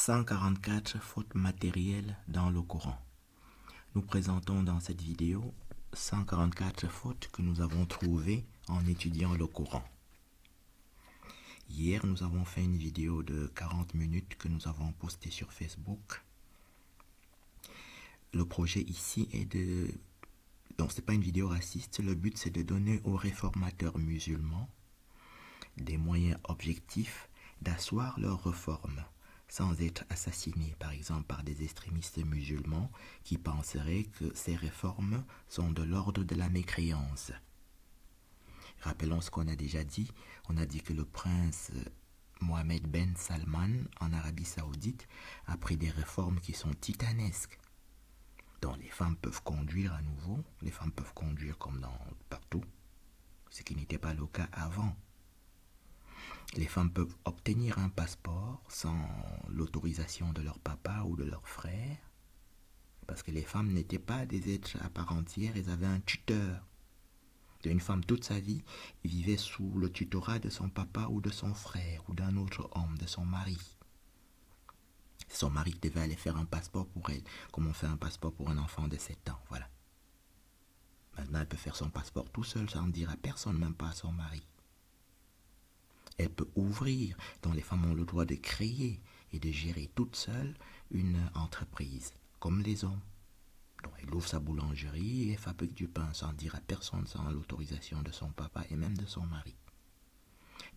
144 fautes matérielles dans le Coran. Nous présentons dans cette vidéo 144 fautes que nous avons trouvées en étudiant le Coran. Hier, nous avons fait une vidéo de 40 minutes que nous avons postée sur Facebook. Le projet ici est de... Donc, ce n'est pas une vidéo raciste. Le but, c'est de donner aux réformateurs musulmans des moyens objectifs d'asseoir leur réforme sans être assassinés, par exemple, par des extrémistes musulmans qui penseraient que ces réformes sont de l'ordre de la mécréance. Rappelons ce qu'on a déjà dit. On a dit que le prince Mohammed Ben Salman, en Arabie Saoudite, a pris des réformes qui sont titanesques. Donc les femmes peuvent conduire à nouveau, les femmes peuvent conduire comme partout, ce qui n'était pas le cas avant. Les femmes peuvent obtenir un passeport sans l'autorisation de leur papa ou de leur frère, parce que les femmes n'étaient pas des êtres à part entière, elles avaient un tuteur. Une femme, toute sa vie, vivait sous le tutorat de son papa ou de son frère ou d'un autre homme, de son mari. Son mari devait aller faire un passeport pour elle, comme on fait un passeport pour un enfant de 7 ans, voilà. Maintenant, elle peut faire son passeport tout seul, sans dire à personne, même pas à son mari. Elle peut ouvrir, dont les femmes ont le droit de créer et de gérer toute seule une entreprise, comme les hommes. Donc, elle ouvre sa boulangerie et fabrique du pain sans dire à personne, sans l'autorisation de son papa et même de son mari.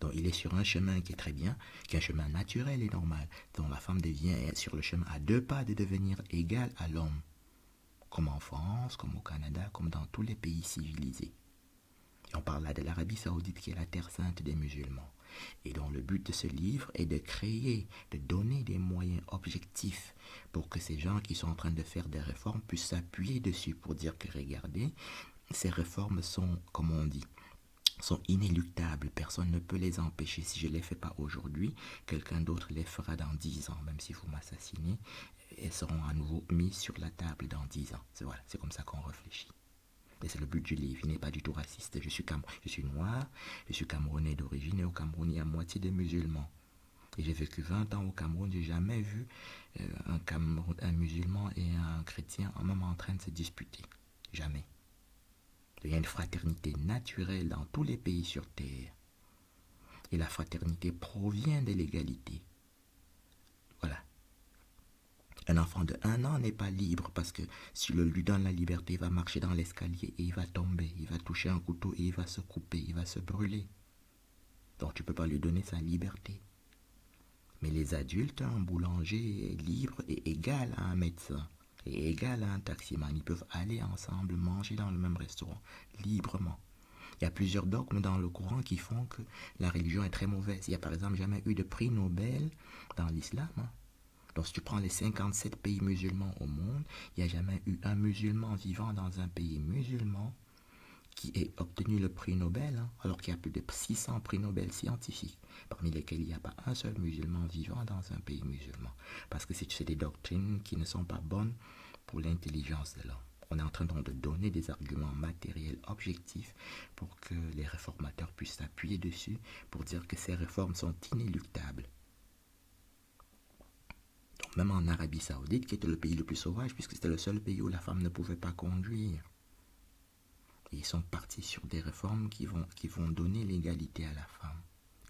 Donc, il est sur un chemin qui est très bien, qui est un chemin naturel et normal, dont la femme devient sur le chemin à 2 pas de devenir égale à l'homme, comme en France, comme au Canada, comme dans tous les pays civilisés. Et on parle là de l'Arabie Saoudite qui est la terre sainte des musulmans. Et dont le but de ce livre est de créer, de donner des moyens objectifs pour que ces gens qui sont en train de faire des réformes puissent s'appuyer dessus pour dire que regardez, ces réformes sont, comme on dit, sont inéluctables. Personne ne peut les empêcher. Si je ne les fais pas aujourd'hui, quelqu'un d'autre les fera dans 10 ans. Même si vous m'assassinez, elles seront à nouveau mises sur la table dans 10 ans. C'est comme ça qu'on réfléchit. Et c'est le but du livre, il n'est pas du tout raciste. Je suis noir, je suis camerounais d'origine et au Cameroun, il y a moitié des musulmans. Et j'ai vécu 20 ans au Cameroun, j'ai jamais vu un musulman et un chrétien même en train de se disputer. Jamais. Il y a une fraternité naturelle dans tous les pays sur Terre. Et la fraternité provient de l'égalité. Voilà. Un enfant de 1 an n'est pas libre parce que si on lui donne la liberté, il va marcher dans l'escalier et il va tomber, il va toucher un couteau et il va se couper, il va se brûler. Donc tu ne peux pas lui donner sa liberté. Mais les adultes, un boulanger est libre et égal à un médecin et égal à un taximan. Ils peuvent aller ensemble manger dans le même restaurant, librement. Il y a plusieurs dogmes dans le Coran qui font que la religion est très mauvaise. Il n'y a par exemple jamais eu de prix Nobel dans l'islam. Donc si tu prends les 57 pays musulmans au monde, il n'y a jamais eu un musulman vivant dans un pays musulman qui ait obtenu le prix Nobel, alors qu'il y a plus de 600 prix Nobel scientifiques, parmi lesquels il n'y a pas un seul musulman vivant dans un pays musulman. Parce que c'est des doctrines qui ne sont pas bonnes pour l'intelligence de l'homme. On est en train donc de donner des arguments matériels objectifs pour que les réformateurs puissent s'appuyer dessus pour dire que ces réformes sont inéluctables. Même en Arabie Saoudite, qui était le pays le plus sauvage, puisque c'était le seul pays où la femme ne pouvait pas conduire. Et ils sont partis sur des réformes qui vont donner l'égalité à la femme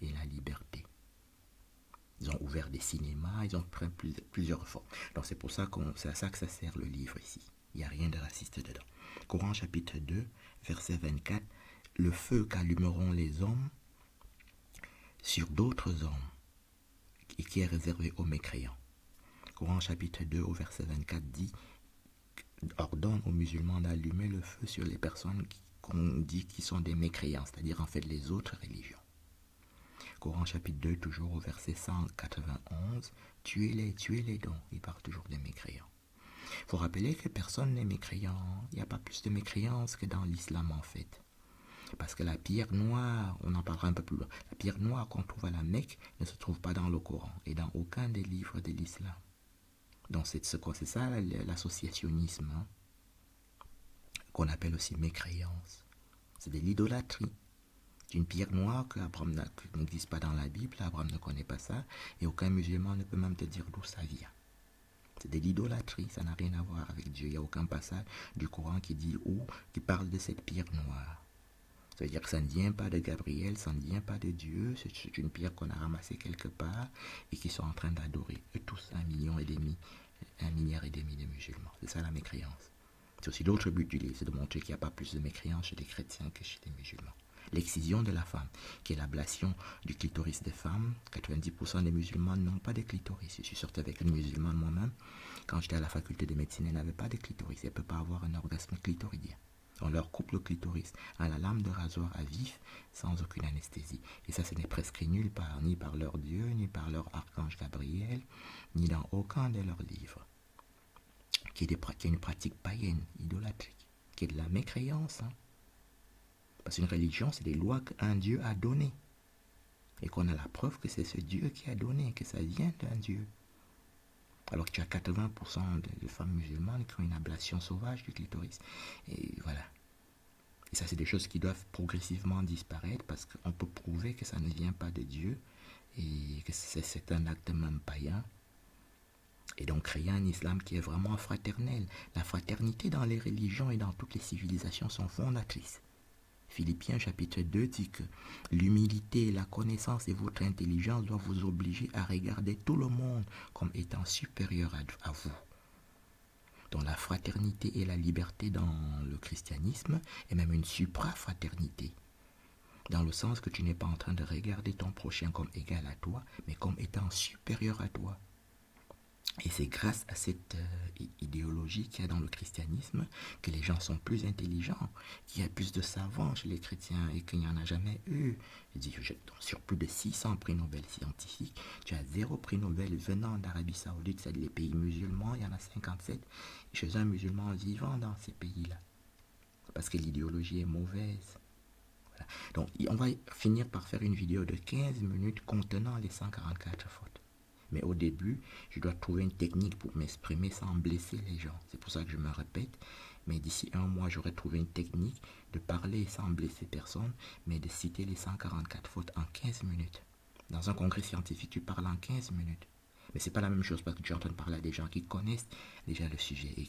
et la liberté. Ils ont ouvert des cinémas, ils ont pris plusieurs réformes. Donc c'est c'est à ça que ça sert le livre ici. Il n'y a rien de raciste dedans. Coran chapitre 2, verset 24. Le feu qu'allumeront les hommes sur d'autres hommes et qui est réservé aux mécréants. Coran chapitre 2 au verset 24 dit, ordonne aux musulmans d'allumer le feu sur les personnes qu'on dit qui sont des mécréants, c'est-à-dire en fait les autres religions. Coran chapitre 2 toujours au verset 191, tuez-les donc, il parle toujours des mécréants. Il faut rappeler que personne n'est mécréant, il n'y a pas plus de mécréance que dans l'islam en fait. Parce que la pierre noire, on en parlera un peu plus loin, la pierre noire qu'on trouve à la Mecque ne se trouve pas dans le Coran et dans aucun des livres de l'islam. Donc c'est ça l'associationnisme, qu'on appelle aussi mécréance. C'est de l'idolâtrie. C'est une pierre noire qui n'existe pas dans la Bible, Abraham ne connaît pas ça, et aucun musulman ne peut même te dire d'où ça vient. C'est de l'idolâtrie, ça n'a rien à voir avec Dieu. Il n'y a aucun passage du Coran qui dit où, qui parle de cette pierre noire. Ça veut dire que ça ne vient pas de Gabriel, ça ne vient pas de Dieu, c'est une pierre qu'on a ramassée quelque part et qui sont en train d'adorer. Eux tous, 1,5 milliard de musulmans. C'est ça la mécréance. C'est aussi l'autre but du livre, c'est de montrer qu'il n'y a pas plus de mécréance chez les chrétiens que chez les musulmans. L'excision de la femme, qui est l'ablation du clitoris des femmes. 90% des musulmans n'ont pas de clitoris. Je suis sorti avec une musulmane moi-même. Quand j'étais à la faculté de médecine, elle n'avait pas de clitoris. Elle ne peut pas avoir un orgasme clitoridien. On leur coupe le clitoris à la lame de rasoir à vif, sans aucune anesthésie. Et ça, ce n'est prescrit nulle part, ni par leur Dieu, ni par leur archange Gabriel, ni dans aucun de leurs livres. Qui est une pratique païenne, idolâtrique, qui est de la mécréance. Parce qu'une religion, c'est des lois qu'un Dieu a données. Et qu'on a la preuve que c'est ce Dieu qui a donné, que ça vient d'un Dieu. Alors que tu as 80% de femmes musulmanes qui ont une ablation sauvage du clitoris. Et voilà. Et ça, c'est des choses qui doivent progressivement disparaître parce qu'on peut prouver que ça ne vient pas de Dieu et que c'est un acte même païen. Et donc créer un islam qui est vraiment fraternel. La fraternité dans les religions et dans toutes les civilisations sont fondatrices. Philippiens chapitre 2 dit que l'humilité, la connaissance et votre intelligence doivent vous obliger à regarder tout le monde comme étant supérieur à vous. Donc la fraternité et la liberté dans le christianisme est même une suprafraternité. Dans le sens que tu n'es pas en train de regarder ton prochain comme égal à toi, mais comme étant supérieur à toi. Et c'est grâce à cette idéologie qu'il y a dans le christianisme que les gens sont plus intelligents, qu'il y a plus de savants chez les chrétiens et qu'il n'y en a jamais eu. Je dis, sur plus de 600 prix Nobel scientifiques, tu as 0 prix Nobel venant d'Arabie Saoudite, c'est-à-dire les pays musulmans, il y en a 57, chez un musulman vivant dans ces pays-là. Parce que l'idéologie est mauvaise. Voilà. Donc, on va finir par faire une vidéo de 15 minutes contenant les 144 fautes. Mais au début, je dois trouver une technique pour m'exprimer sans blesser les gens. C'est pour ça que je me répète. Mais d'ici 1 mois, j'aurai trouvé une technique de parler sans blesser personne, mais de citer les 144 fautes en 15 minutes. Dans un congrès scientifique, tu parles en 15 minutes. Mais c'est pas la même chose parce que tu es en train de parler à des gens qui connaissent déjà le sujet et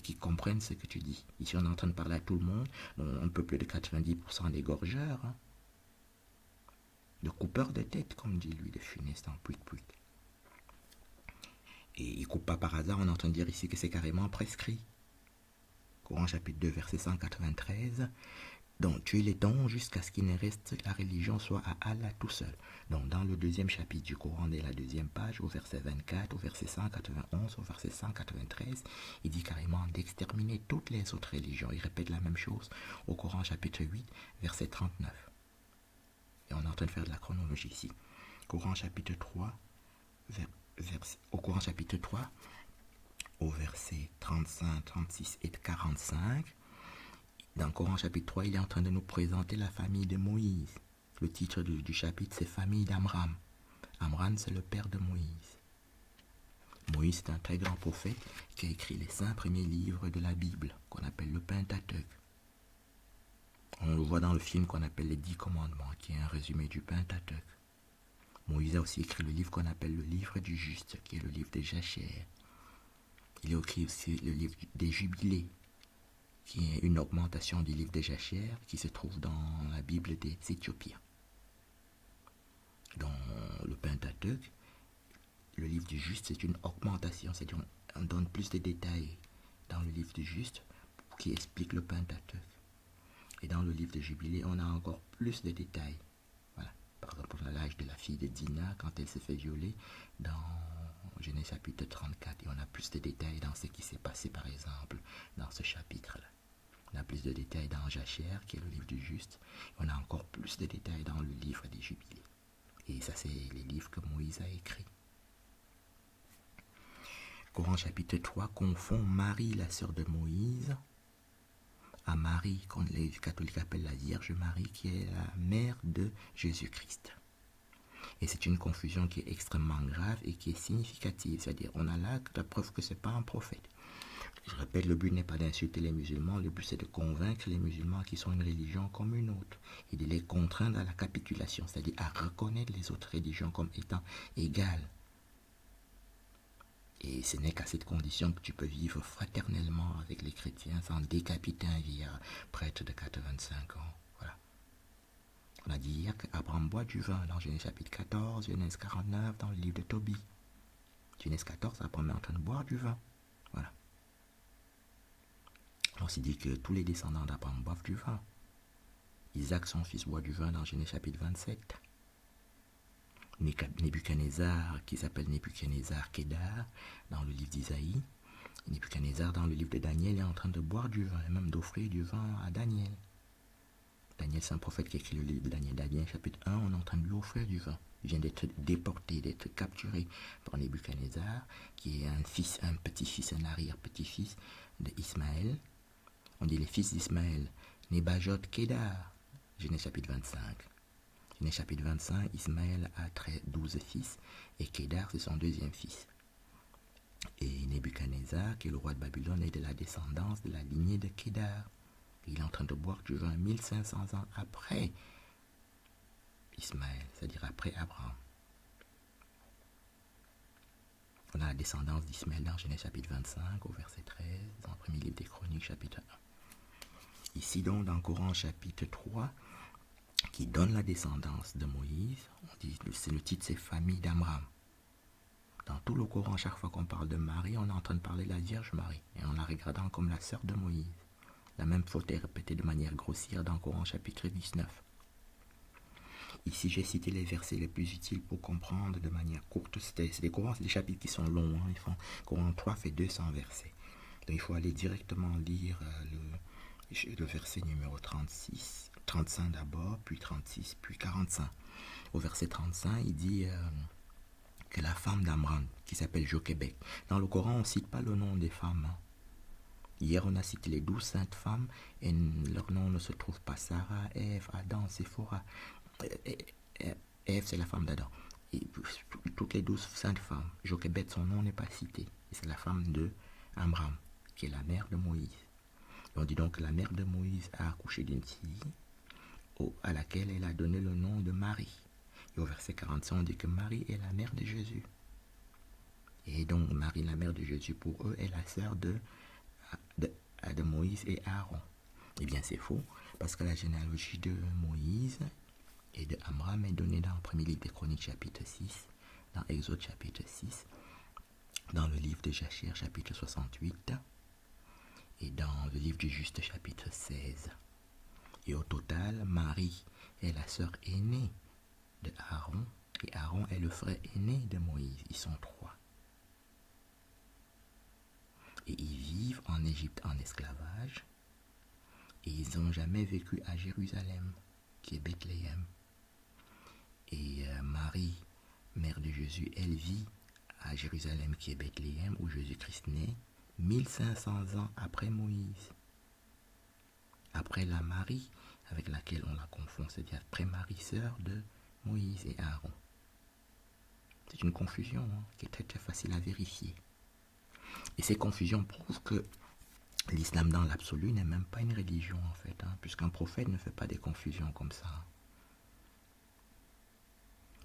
qui comprennent ce que tu dis. Ici, on est en train de parler à tout le monde, un peu plus de 90% des gorgeurs, de coupeurs de tête, comme dit lui, de funeste en puit-puit. Et il ne coupe pas par hasard, on est en train de dire ici que c'est carrément prescrit. Coran chapitre 2, verset 193. Donc, tuez les dons jusqu'à ce qu'il ne reste la religion soit à Allah tout seul. Donc, dans le 2e chapitre du Coran, dès la 2e page, au verset 24, au verset 191, au verset 193, il dit carrément d'exterminer toutes les autres religions. Il répète la même chose au Coran chapitre 8, verset 39. Et on est en train de faire de la chronologie ici. Coran chapitre 3, au Coran chapitre 3, au verset 35, 36 et 45, dans le Coran chapitre 3, il est en train de nous présenter la famille de Moïse. Le titre du chapitre, c'est Famille d'Amram. Amram, c'est le père de Moïse. Moïse est un très grand prophète qui a écrit les 5 premiers livres de la Bible, qu'on appelle le Pentateuque. On le voit dans le film qu'on appelle les 10 commandements, qui est un résumé du Pentateuque. Moïse a aussi écrit le livre qu'on appelle le livre du juste, qui est le livre des Jachères. Il a écrit aussi le livre des Jubilés, qui est une augmentation du livre des Jachères, qui se trouve dans la Bible des Éthiopiens. Dans le Pentateuque, le livre du juste, c'est une augmentation, c'est-à-dire on donne plus de détails dans le livre du juste qui explique le Pentateuque. Et dans le livre des Jubilés, on a encore plus de détails. Voilà. Par exemple, on a l'âge de la fille de Dina quand elle se fait violer dans Genèse chapitre 34. Et on a plus de détails dans ce qui s'est passé, par exemple, dans ce chapitre-là. On a plus de détails dans Jachère, qui est le livre du juste. On a encore plus de détails dans le livre des Jubilés. Et ça, c'est les livres que Moïse a écrits. Coran chapitre 3 confond Marie, la sœur de Moïse, à Marie, qu'on les catholiques appellent la Vierge Marie, qui est la mère de Jésus-Christ. Et c'est une confusion qui est extrêmement grave et qui est significative. C'est-à-dire, on a là la preuve que ce n'est pas un prophète. Je répète, le but n'est pas d'insulter les musulmans, le but c'est de convaincre les musulmans qui sont une religion comme une autre et de les contraindre à la capitulation, c'est-à-dire à reconnaître les autres religions comme étant égales. Et ce n'est qu'à cette condition que tu peux vivre fraternellement avec les chrétiens sans décapiter un vieillard prêtre de 85 ans. Voilà. On a dit hier qu'Abraham boit du vin dans Genèse chapitre 14, Genèse 49, dans le livre de Tobie. Genèse 14, Abraham est en train de boire du vin. Voilà. On s'est dit que tous les descendants d'Abraham boivent du vin. Isaac, son fils, boit du vin dans Genèse chapitre 27. Nebuchadnezzar, qui s'appelle Nebuchadnezzar Kedar, dans le livre d'Isaïe. Nebuchadnezzar, dans le livre de Daniel, est en train de boire du vin, et même d'offrir du vin à Daniel. Daniel, c'est un prophète qui écrit le livre de Daniel. Daniel, chapitre 1, on est en train de lui offrir du vin. Il vient d'être déporté, d'être capturé par Nebuchadnezzar, qui est un petit-fils, un arrière-petit-fils d'Ismaël. On dit les fils d'Ismaël, Nebajot, Kedar, Genèse chapitre 25. Genèse chapitre 25, Ismaël a 12 fils, et Kedar, c'est son deuxième fils. Et Nebuchadnezzar, qui est le roi de Babylone, est de la descendance de la lignée de Kedar. Il est en train de boire du vin 1500 ans après Ismaël, c'est-à-dire après Abraham. On a la descendance d'Ismaël dans Genèse chapitre 25 au verset 13, dans le premier livre des Chroniques chapitre 1. Ici donc dans Coran chapitre 3, qui donne la descendance de Moïse, on dit, c'est le titre, c'est famille d'Amram. Dans tout le Coran, chaque fois qu'on parle de Marie, on est en train de parler de la Vierge Marie, et on la regardant comme la sœur de Moïse. La même faute est répétée de manière grossière dans Coran chapitre 19. Ici, j'ai cité les versets les plus utiles pour comprendre de manière courte. C'est des Corans, c'est des chapitres qui sont longs. Hein. Coran 3 fait 200 versets. Donc il faut aller directement lire le verset numéro 36, 35 d'abord, puis 36, puis 45. Au verset 35, il dit que la femme d'Amram, qui s'appelle Jochebed. Dans le Coran, on ne cite pas le nom des femmes. Hein. Hier, on a cité les 12 saintes femmes et leur nom ne se trouve pas. Sarah, Ève, Adam, Séphora. Ève, c'est la femme d'Adam. Et toutes les 12 saintes femmes. Jochebed, son nom n'est pas cité. Et c'est la femme de Amram, qui est la mère de Moïse. Et on dit donc que la mère de Moïse a accouché d'une fille à laquelle elle a donné le nom de Marie. Et au verset 45, on dit que Marie est la mère de Jésus. Et donc Marie, la mère de Jésus, pour eux, est la sœur de Moïse et Aaron. Eh bien, c'est faux, parce que la généalogie de Moïse et de Amram est donnée dans le premier livre des Chroniques, chapitre 6, dans Exode, chapitre 6, dans le livre de Jachère, chapitre 68, et dans le livre du Juste, chapitre 16. Et au total, Marie est la sœur aînée de Aaron, et Aaron est le frère aîné de Moïse. Ils sont 3. Et ils vivent en Égypte en esclavage. Et ils n'ont jamais vécu à Jérusalem, qui est Bethléem. Et Marie, mère de Jésus, elle vit à Jérusalem, qui est Bethléem, où Jésus-Christ naît, 1500 ans après Moïse. Après la Marie, avec laquelle on la confond, c'est-à-dire après Marie, sœur de Moïse et Aaron. C'est une confusion qui est très très facile à vérifier. Et ces confusions prouvent que l'islam dans l'absolu n'est même pas une religion en fait, puisqu'un prophète ne fait pas des confusions comme ça.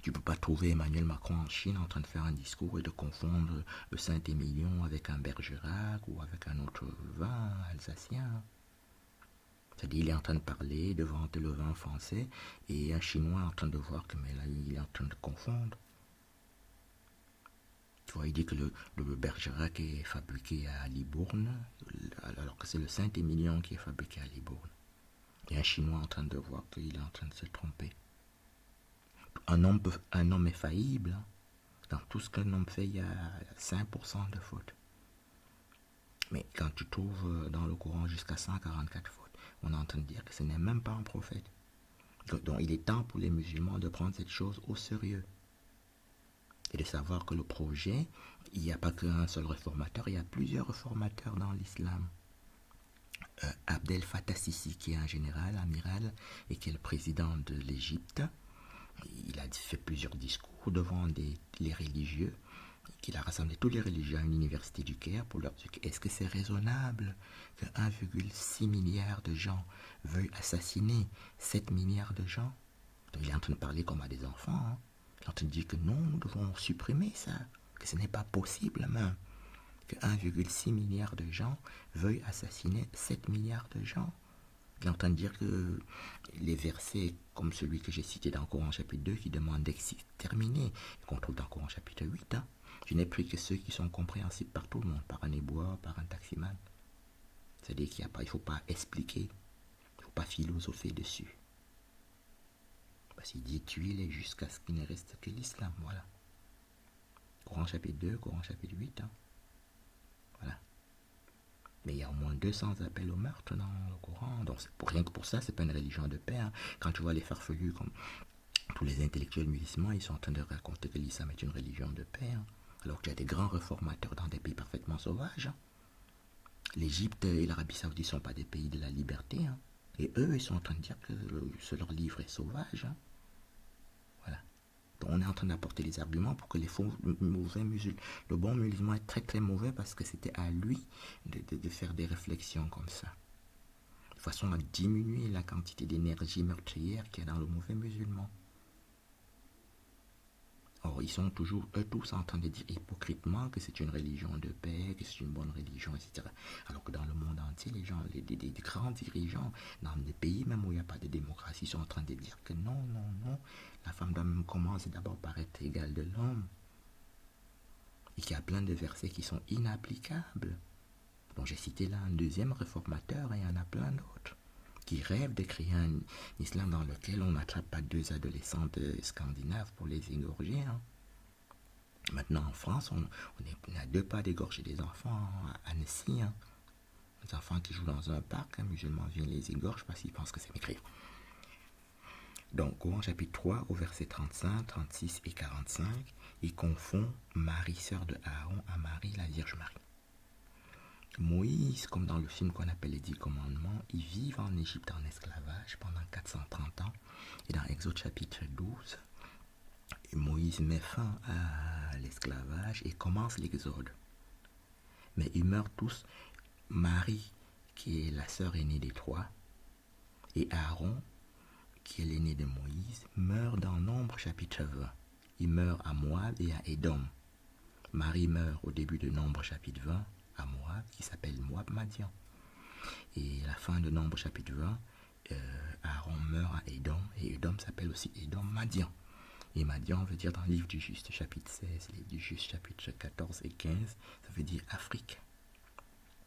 Tu ne peux pas trouver Emmanuel Macron en Chine en train de faire un discours et de confondre le Saint-Émilion avec un Bergerac ou avec un autre vin alsacien. C'est-à-dire il est en train de parler devant le vin français et un Chinois est en train de voir que mais là, il est en train de confondre. Tu vois, il dit que le Bergerac est fabriqué à Libourne, alors que c'est le Saint-Émilion qui est fabriqué à Libourne. Et un Chinois est en train de voir qu'il est en train de se tromper. Un homme est faillible. Dans tout ce qu'un homme fait, il y a 5% de fautes. Mais quand tu trouves dans le Coran jusqu'à 144 fautes, on est en train de dire que ce n'est même pas un prophète. Donc il est temps pour les musulmans de prendre cette chose au sérieux. Et de savoir que le projet, il n'y a pas qu'un seul réformateur, il y a plusieurs réformateurs dans l'islam. Abdel Fattah Sisi, qui est un général, amiral, et qui est le président de l'Égypte, il a fait plusieurs discours devant les religieux qu'il a rassemblé toutes les religions à une université du Caire pour leur dire est-ce que c'est raisonnable que 1,6 milliard de gens veuillent assassiner 7 milliards de gens? Donc il est en train de parler comme à des enfants. Hein. Il est en train de dire que non, nous devons supprimer ça, que ce n'est pas possible même que 1,6 milliard de gens veuillent assassiner 7 milliards de gens. Il est en train de dire que les versets comme celui que j'ai cité dans Coran chapitre 2 qui demande d'exterminer, qu'on trouve dans Coran chapitre 8, hein, je n'ai pris que ceux qui sont compréhensibles par tout le monde, par un éboueur, par un taximan. C'est-à-dire qu'il ne faut pas expliquer, il ne faut pas philosopher dessus. Parce qu'il dit tuez-les jusqu'à ce qu'il ne reste que l'islam, voilà. Coran chapitre 2, Coran chapitre 8, hein. Voilà. Mais il y a au moins 200 appels au meurtre dans le Coran. Donc rien que pour ça, c'est pas une religion de paix. Hein. Quand tu vois les farfelus comme tous les intellectuels musulmans, ils sont en train de raconter que l'islam est une religion de paix. Hein. Alors que tu as des grands réformateurs dans des pays parfaitement sauvages. Hein. L'Égypte et l'Arabie Saoudite ne sont pas des pays de la liberté. Hein. Et eux, ils sont en train de dire que leur livre est sauvage. Hein. Voilà. Donc on est en train d'apporter les arguments pour que les faux mauvais musulmans, le bon musulman est très très mauvais parce que c'était à lui de faire des réflexions comme ça. De façon à diminuer la quantité d'énergie meurtrière qu'il y a dans le mauvais musulman. Or, ils sont toujours, eux tous, en train de dire hypocritement que c'est une religion de paix, que c'est une bonne religion, etc. Alors que dans le monde entier, les gens, des grands dirigeants, dans des pays même où il n'y a pas de démocratie, sont en train de dire que non, non, non, la femme doit même commencer d'abord par être égale de l'homme. Et qu'il y a plein de versets qui sont inapplicables. Donc j'ai cité là un deuxième réformateur et il y en a plein d'autres qui rêvent de créer un islam dans lequel on n'attrape pas deux adolescentes scandinaves pour les égorger. Hein. Maintenant en France, on est à 2 pas d'égorger des enfants à Annecy. Hein. Des enfants qui jouent dans un parc, un musulman vient les égorger parce qu'il pense que c'est mécréant. Donc Coran chapitre 3 au verset 35, 36 et 45, il confond Marie, sœur de Aaron, à Marie, la Vierge Marie. Moïse, comme dans le film qu'on appelle les 10 commandements, ils vivent en Égypte en esclavage pendant 430 ans. Et dans Exode chapitre 12, Moïse met fin à l'esclavage et commence l'exode. Mais ils meurent tous. Marie, qui est la sœur aînée des 3, et Aaron, qui est l'aîné de Moïse, meurt dans Nombre chapitre 20. Il meurt à Moab et à Édom. Marie meurt au début de Nombre chapitre 20 à Moab, qui s'appelle Moab Madian. Et à la fin de Nombre chapitre 20, Aaron meurt à Édom, et Édom s'appelle aussi Édom Madian. Et Madian veut dire dans le livre du Juste chapitre 16, livre du Juste chapitre 14 et 15, ça veut dire Afrique.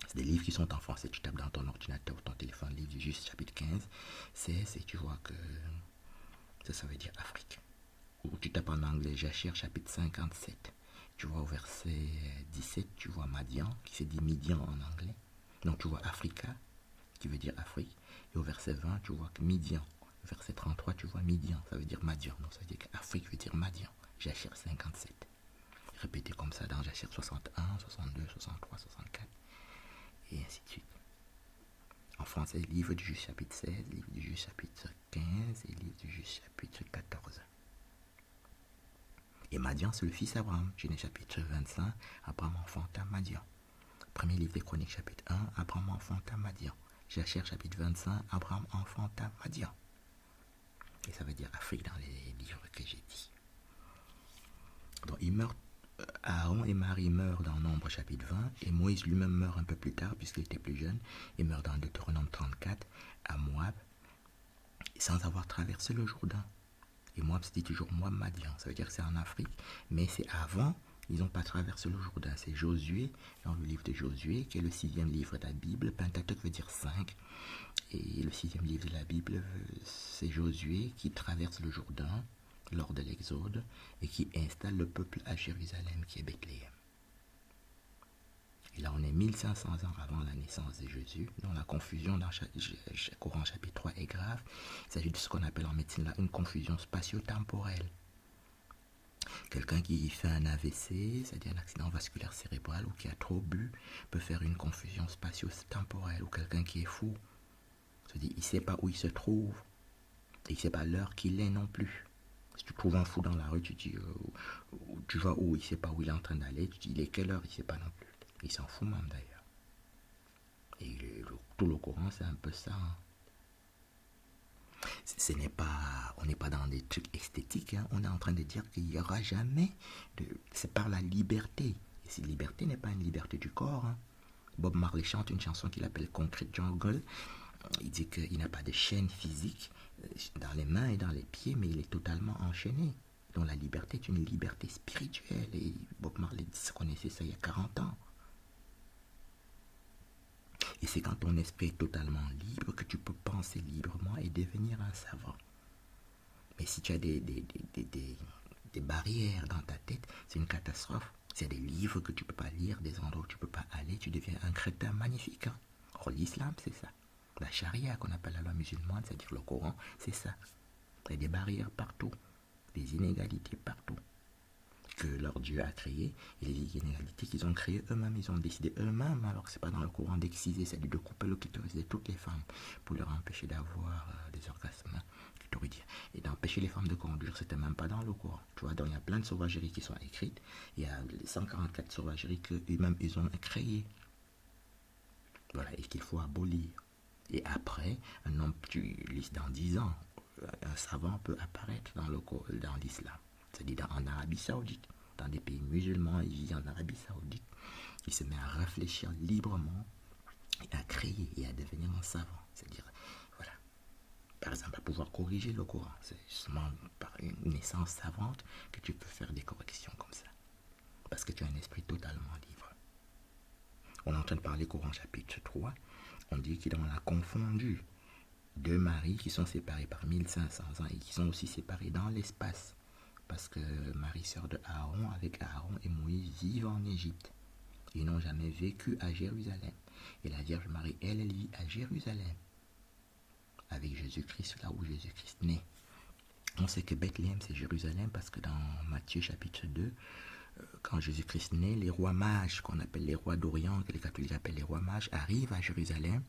C'est des livres qui sont en français, tu tapes dans ton ordinateur ou ton téléphone, livre du Juste chapitre 15, 16, et tu vois que ça veut dire Afrique. Ou tu tapes en anglais Jachère chapitre 57. Tu vois au verset 17, tu vois Madian, qui se dit Midian en anglais. Donc tu vois Africa, qui veut dire Afrique. Et au verset 20, tu vois que Midian. Verset 33, tu vois Midian, ça veut dire Madian. Donc ça veut dire qu'Afrique veut dire Madian. Jachère 57. Répétez comme ça dans Jachère 61, 62, 63, 64. Et ainsi de suite. En français, livre du Juste chapitre 16, livre du Juste chapitre 15 et livre du Juste chapitre 14. Et Madian, c'est le fils d'Abraham. Genèse chapitre 25, Abraham enfanta Madian. Premier livre des Chroniques, chapitre 1, Abraham enfanta Madian. Jachère, chapitre 25, Abraham enfanta Madian. Et ça veut dire Afrique dans les livres que j'ai dit. Donc, il meurt, Aaron et Marie meurent dans Nombre, chapitre 20, et Moïse lui-même meurt un peu plus tard, puisqu'il était plus jeune. Il meurt dans Deutéronome 34, à Moab, sans avoir traversé le Jourdain. Et Moab, c'est toujours Moab Madian. Ça veut dire que c'est en Afrique, mais c'est avant, ils n'ont pas traversé le Jourdain. C'est Josué, dans le livre de Josué, qui est le 6e livre de la Bible. Pentateuque veut dire 5. Et le 6e livre de la Bible, c'est Josué qui traverse le Jourdain lors de l'Exode et qui installe le peuple à Jérusalem, qui est Bethléem. Et là, on est 1500 ans avant la naissance de Jésus. Donc la confusion dans Coran chapitre 3 est grave. Il s'agit de ce qu'on appelle en médecine là une confusion spatio-temporelle. Quelqu'un qui fait un AVC, c'est-à-dire un accident vasculaire cérébral, ou qui a trop bu, peut faire une confusion spatio-temporelle. Ou quelqu'un qui est fou, se dit, il ne sait pas où il se trouve, et il ne sait pas l'heure qu'il est non plus. Si tu trouves un fou dans la rue, tu dis, tu vas où, il ne sait pas où il est en train d'aller, tu dis, il est quelle heure, il ne sait pas non plus. Il s'en fout même d'ailleurs. Et tout le courant, c'est un peu ça. Hein. Ce n'est pas, on n'est pas dans des trucs esthétiques, hein. On est en train de dire qu'il n'y aura jamais de... C'est par la liberté. Et cette liberté n'est pas une liberté du corps. Hein. Bob Marley chante une chanson qu'il appelle Concrete Jungle. Il dit qu'il n'a pas de chaîne physique dans les mains et dans les pieds, mais il est totalement enchaîné. Donc la liberté est une liberté spirituelle. Et Bob Marley connaissait ça il y a 40 ans. Et c'est quand ton esprit est totalement libre que tu peux penser librement et devenir un savant. Mais si tu as des barrières dans ta tête, c'est une catastrophe. S'il y a des livres que tu ne peux pas lire, des endroits où tu ne peux pas aller, tu deviens un crétin magnifique. Hein. Or, l'islam, c'est ça. La charia, qu'on appelle la loi musulmane, c'est-à-dire le Coran, c'est ça. Il y a des barrières partout, des inégalités partout que leur Dieu a créées, et les inégalités qu'ils ont créées eux-mêmes, ils ont décidé eux-mêmes, alors que c'est pas dans le Coran d'exciser, c'est-à-dire de couper le clitoris de toutes les femmes pour leur empêcher d'avoir des orgasmes clitoridiens. Et d'empêcher les femmes de conduire, c'était même pas dans le Coran. Tu vois, donc il y a plein de sauvageries qui sont écrites, il y a 144 sauvageries qu'eux-mêmes ils ont créées. Voilà, et qu'il faut abolir. Et après, un homme, dans 10 ans, un savant peut apparaître dans l'islam. C'est-à-dire en Arabie Saoudite, dans des pays musulmans, il vit en Arabie Saoudite. Il se met à réfléchir librement et à créer et à devenir un savant. C'est-à-dire, voilà, par exemple, à pouvoir corriger le Coran. C'est justement par une naissance savante que tu peux faire des corrections comme ça. Parce que tu as un esprit totalement libre. On est en train de parler Coran chapitre 3. On dit qu'il en a confondu deux maris qui sont séparés par 1500 ans et qui sont aussi séparés dans l'espace. Parce que Marie, sœur de Aaron, avec Aaron et Moïse, vivent en Égypte. Ils n'ont jamais vécu à Jérusalem. Et la Vierge Marie, elle vit à Jérusalem. Avec Jésus-Christ, là où Jésus-Christ naît. On sait que Bethléem, c'est Jérusalem, parce que dans Matthieu chapitre 2, quand Jésus-Christ naît, les rois mages, qu'on appelle les rois d'Orient, que les catholiques appellent les rois mages, arrivent à Jérusalem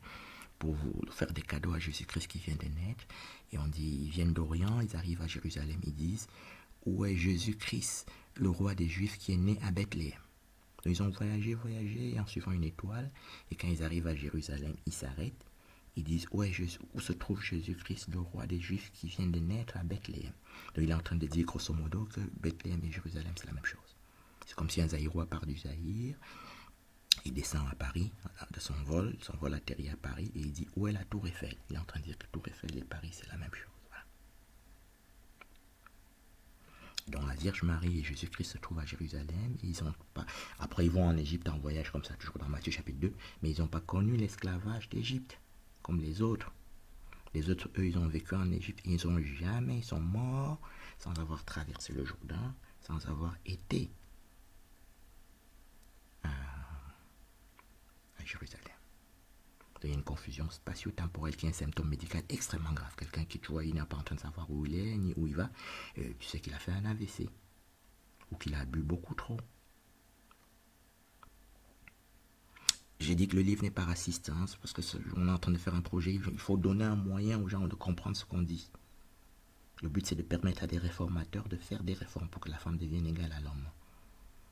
pour faire des cadeaux à Jésus-Christ qui vient de naître. Et on dit, ils viennent d'Orient, ils arrivent à Jérusalem, ils disent, où est Jésus-Christ, le roi des Juifs qui est né à Bethléem. Donc ils ont voyagé en suivant une étoile, et quand ils arrivent à Jérusalem, ils s'arrêtent, ils disent où se trouve Jésus-Christ, le roi des Juifs qui vient de naître à Bethléem. Donc il est en train de dire grosso modo que Bethléem et Jérusalem c'est la même chose. C'est comme si un Zaïrois part du Zaïre, il descend à Paris de son vol atterrit à Paris et il dit où est la tour Eiffel. Il est en train de dire que tour Eiffel et Paris c'est la même chose. Donc la Vierge Marie et Jésus-Christ se trouvent à Jérusalem. Et ils ont pas... Après, ils vont en Égypte en voyage comme ça, toujours dans Matthieu chapitre 2. Mais ils n'ont pas connu l'esclavage d'Égypte, comme les autres. Les autres, eux, ils ont vécu en Égypte. Ils sont morts sans avoir traversé le Jourdain, sans avoir été à Jérusalem. Donc, il y a une confusion spatio-temporelle qui est un symptôme médical extrêmement grave. Quelqu'un qui, tu vois, il n'est pas en train de savoir où il est, ni où il va. Tu sais qu'il a fait un AVC. Ou qu'il a bu beaucoup trop. J'ai dit que le livre n'est pas raciste, hein, parce que on est en train de faire un projet. Il faut donner un moyen aux gens de comprendre ce qu'on dit. Le but, c'est de permettre à des réformateurs de faire des réformes pour que la femme devienne égale à l'homme.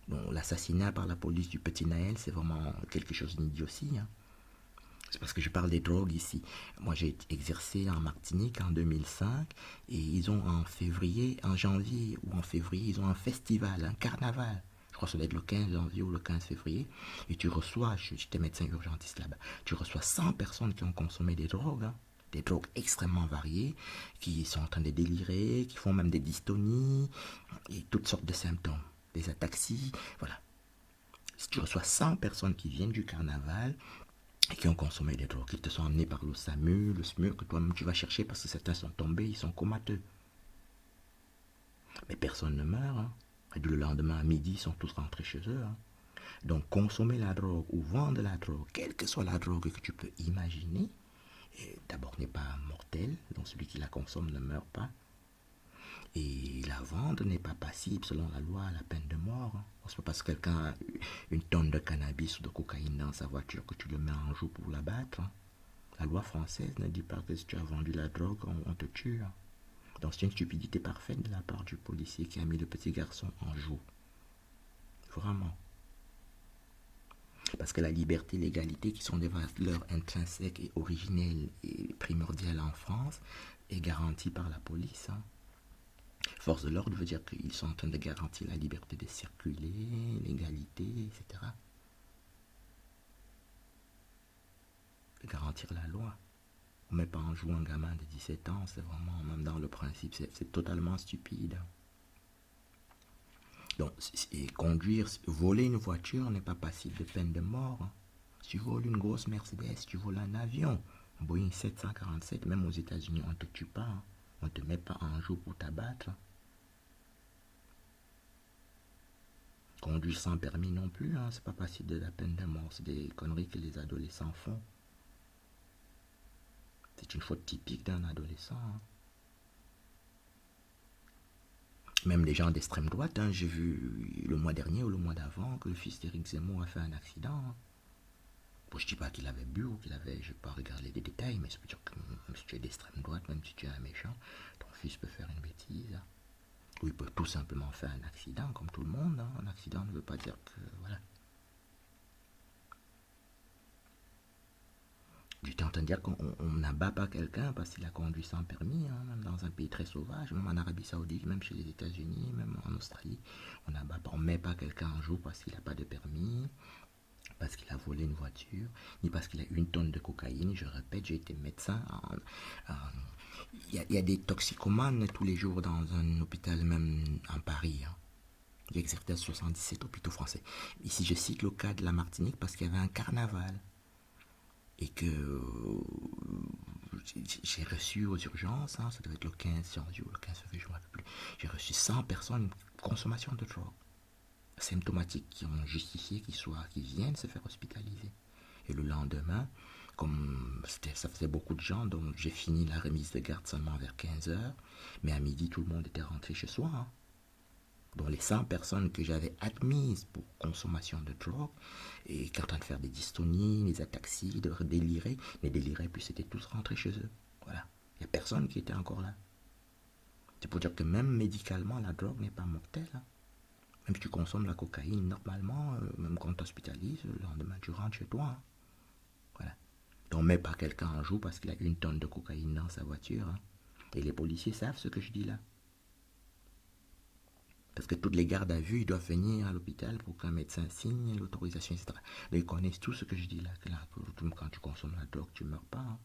Donc, l'assassinat par la police du petit Naël, c'est vraiment quelque chose d'idiotie. Hein. C'est parce que je parle des drogues ici. Moi, j'ai exercé en Martinique en 2005 et ils ont en janvier ou en février, ils ont un festival, un carnaval. Je crois que ça doit être le 15 janvier ou le 15 février. Et tu reçois, j'étais médecin urgentiste là-bas, tu reçois 100 personnes qui ont consommé des drogues. Hein. Des drogues extrêmement variées, qui sont en train de délirer, qui font même des dystonies, et toutes sortes de symptômes. Des ataxies, voilà. Si tu reçois 100 personnes qui viennent du carnaval, et qui ont consommé des drogues, qui te sont emmenés par le SAMU, le SMUR, que toi-même tu vas chercher parce que certains sont tombés, ils sont comateux. Mais personne ne meurt. Hein. Et le lendemain à midi, ils sont tous rentrés chez eux. Hein. Donc consommer la drogue ou vendre la drogue, quelle que soit la drogue que tu peux imaginer, d'abord n'est pas mortel, donc celui qui la consomme ne meurt pas. Et la vente n'est pas passible selon la loi à la peine de mort. Hein. C'est pas parce que quelqu'un a une tonne de cannabis ou de cocaïne dans sa voiture que tu le mets en joue pour l'abattre. Hein. La loi française ne dit pas que si tu as vendu la drogue, on te tue. Hein. Donc c'est une stupidité parfaite de la part du policier qui a mis le petit garçon en joue. Vraiment. Parce que la liberté et l'égalité, qui sont des valeurs intrinsèques et originelles et primordiales en France, est garantie par la police. Hein. Force de l'ordre veut dire qu'ils sont en train de garantir la liberté de circuler, l'égalité, etc. De garantir la loi. On ne met pas en joue un gamin de 17 ans, c'est vraiment, même dans le principe, c'est totalement stupide. Donc, conduire, voler une voiture n'est pas passible de peine de mort. Hein. Si tu voles une grosse Mercedes, si tu voles un avion, un Boeing 747, même aux États-Unis, on ne te tue pas. Hein. On ne te met pas en joue pour t'abattre. Conduire sans permis non plus, hein, c'est pas passible de la peine de mort. C'est des conneries que les adolescents font. C'est une faute typique d'un adolescent. Hein. Même les gens d'extrême droite, hein, j'ai vu le mois dernier ou le mois d'avant que le fils d'Éric Zemmour a fait un accident. Hein. Bon, je ne dis pas qu'il avait bu ou qu'il avait, je ne vais pas regarder les détails, mais ça veut dire que même si tu es d'extrême droite, même si tu es un méchant, ton fils peut faire une bêtise. Hein. Ou il peut tout simplement faire un accident, comme tout le monde. Hein. Un accident ne veut pas dire que, voilà. J'étais en train de dire qu'on n'abat pas quelqu'un parce qu'il a conduit sans permis, hein, même dans un pays très sauvage, même en Arabie Saoudite, même chez les États-Unis, même en Australie. On n'abat pas, on met pas quelqu'un en joue parce qu'il n'a pas de permis, parce qu'il a volé une voiture, ni parce qu'il a 1 tonne de cocaïne. Je répète, j'ai été médecin. Il y a des toxicomanes tous les jours dans un hôpital, même en Paris. Hein. Il existe 77 hôpitaux français. Ici, je cite le cas de la Martinique parce qu'il y avait un carnaval. Et que j'ai reçu aux urgences, hein, ça devait être le 15 janvier ou le 15 février, je ne me rappelle plus. J'ai reçu 100 personnes consommation de drogue symptomatiques qui ont justifié qu'ils viennent se faire hospitaliser. Et le lendemain, comme ça faisait beaucoup de gens, donc j'ai fini la remise de garde seulement vers 15 heures, mais à midi, tout le monde était rentré chez soi. Hein. Donc les 100 personnes que j'avais admises pour consommation de drogue, et qui étaient en train de faire des dystonies, des ataxies, de délirer, mais déliraient, puis c'était tous rentrés chez eux. Voilà. Il n'y a personne qui était encore là. C'est pour dire que même médicalement, la drogue n'est pas mortelle. Hein. Même si tu consommes la cocaïne, normalement, même quand tu t'hospitalises, le lendemain, tu rentres chez toi. Hein. Voilà. Donc, mets pas quelqu'un en joue parce qu'il a 1 tonne de cocaïne dans sa voiture. Hein. Et les policiers savent ce que je dis là. Parce que toutes les gardes à vue, ils doivent venir à l'hôpital pour qu'un médecin signe l'autorisation, etc. Donc, ils connaissent tout ce que je dis là. Que quand tu consommes la drogue, tu ne meurs pas. Hein.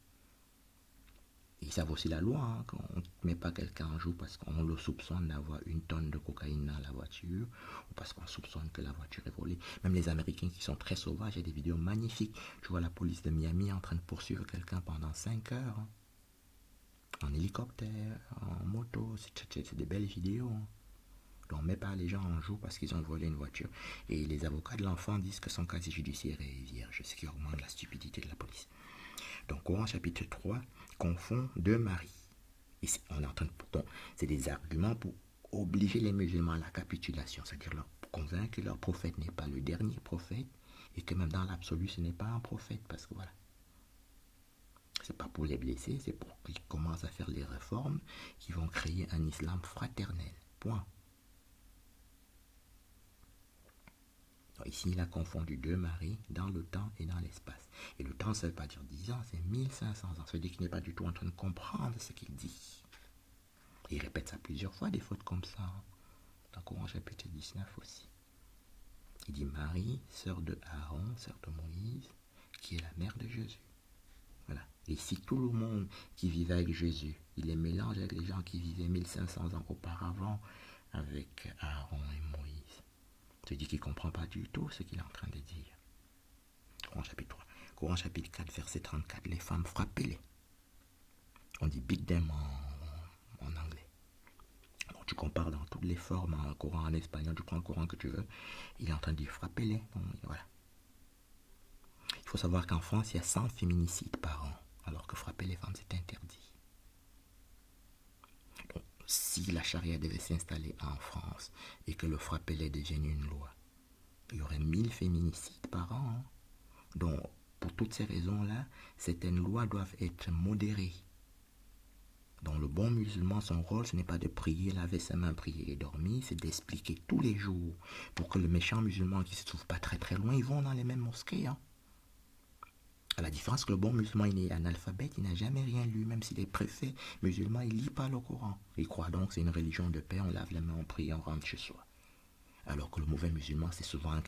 Ils savent aussi la loi, hein, qu'on ne met pas quelqu'un en joue parce qu'on le soupçonne d'avoir 1 tonne de cocaïne dans la voiture ou parce qu'on soupçonne que la voiture est volée. Même les Américains qui sont très sauvages, il y a des vidéos magnifiques. Tu vois la police de Miami en train de poursuivre quelqu'un pendant 5 heures, hein, en hélicoptère, en moto, c'est des belles vidéos. Hein. Donc on ne met pas les gens en joue parce qu'ils ont volé une voiture. Et les avocats de l'enfant disent que son casier judiciaire est vierge, ce qui augmente la stupidité de la police. Donc Coran chapitre 3 confond 2 maris. Et on est en train de, c'est des arguments pour obliger les musulmans à la capitulation, c'est-à-dire leur convaincre que leur prophète n'est pas le dernier prophète et que même dans l'absolu ce n'est pas un prophète, parce que voilà, c'est pas pour les blesser, c'est pour qu'ils commencent à faire les réformes qui vont créer un islam fraternel. Point. Donc ici, il a confondu 2 maris dans le temps et dans l'espace. Et le temps, ça ne veut pas dire 10 ans, c'est 1500 ans. Ça veut dire qu'il n'est pas du tout en train de comprendre ce qu'il dit. Et il répète ça plusieurs fois, des fautes comme ça. Hein. Dans Coran chapitre 19 aussi. Il dit Marie, sœur de Aaron, sœur de Moïse, qui est la mère de Jésus. Voilà. Et si tout le monde qui vivait avec Jésus, il les mélange avec les gens qui vivaient 1500 ans auparavant avec Aaron et Moïse, ça dit qu'il ne comprend pas du tout ce qu'il est en train de dire. Coran chapitre 3. Coran chapitre 4, verset 34. Les femmes, frappez-les. On dit beat them en anglais. Donc tu compares dans toutes les formes, en Coran en espagnol, tu prends le Coran que tu veux. Il est en train de dire frappez-les. Donc, voilà. Il faut savoir qu'en France, il y a 100 féminicides par an, alors que frapper les femmes, c'est interdit. Donc, si la charia devait s'installer en France et que le frapper-les devienne une loi, il y aurait 1000 féminicides par an. Hein. Donc, pour toutes ces raisons-là, certaines lois doivent être modérées. Donc le bon musulman, son rôle, ce n'est pas de prier, laver ses mains, prier et dormir, c'est d'expliquer tous les jours pour que le méchant musulman qui se trouve pas très très loin, ils vont dans les mêmes mosquées. Hein. À la différence que le bon musulman, il est analphabète, il n'a jamais rien lu, même s'il est préfet musulman, il lit pas le Coran. Il croit donc que c'est une religion de paix, on lave les mains, on prie, on rentre chez soi. Alors que le mauvais musulman, c'est souvent un